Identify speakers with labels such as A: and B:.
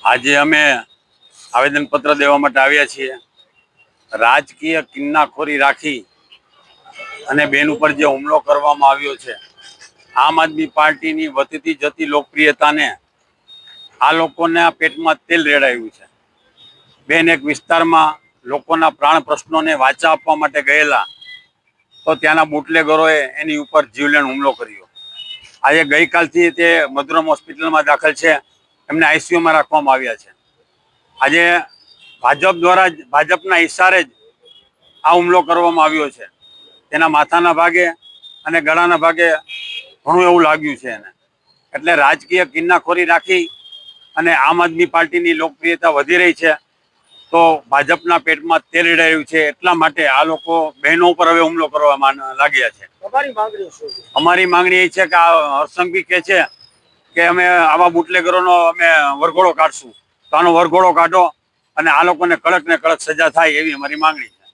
A: આજે અમે આવેદનપત્ર દેવા માટે આવ્યા છીએ. રાજકીય કિન્નાખોરી રાખી અને બેન ઉપર જે હુમલો કરવામાં આવ્યો છે, આમ આદમી પાર્ટીની વધતી જતી લોકપ્રિયતાને આ લોકોના પેટમાં તેલ રેડાયું છે. બેન એક વિસ્તારમાં લોકોના પ્રાણ પ્રશ્નોને વાચા આપવા માટે ગયેલા, તો ત્યાંના બુટલેગરોએ એની ઉપર જીવલેણ હુમલો કર્યો. આજે ગઈકાલથી તે મધુરમ હોસ્પિટલમાં દાખલ છે, એમને આઈસીયુમાં રાખવામાં આવ્યા છે. આજે ભાજપ દ્વારા ભાજપના ઇશારે જ આ હુમલો કરવામાં આવ્યો છે. તેના માથાના ભાગે અને ગળાના ભાગે ઘણું એવું લાગ્યું છે એને. એટલે રાજકીય કિન્નાખોરી રાખી અને આમ આદમી પાર્ટીની લોકપ્રિયતા વધી રહી છે, તો ભાજપના પેટમાં તેલ રેડાયું છે. એટલા માટે આ લોકો બહેનો ઉપર હવે હુમલો કરવા લાગ્યા છે. અમારી માંગણી એ છે કે આ હરસંઘવી કહે છે કે અમે આવા બુટલેગરોનો અમે વરઘોડો કાઢશું, તો આનો વરઘોડો કાઢો અને આ લોકોને કડક ને કડક સજા થાય એવી અમારી માંગણી છે.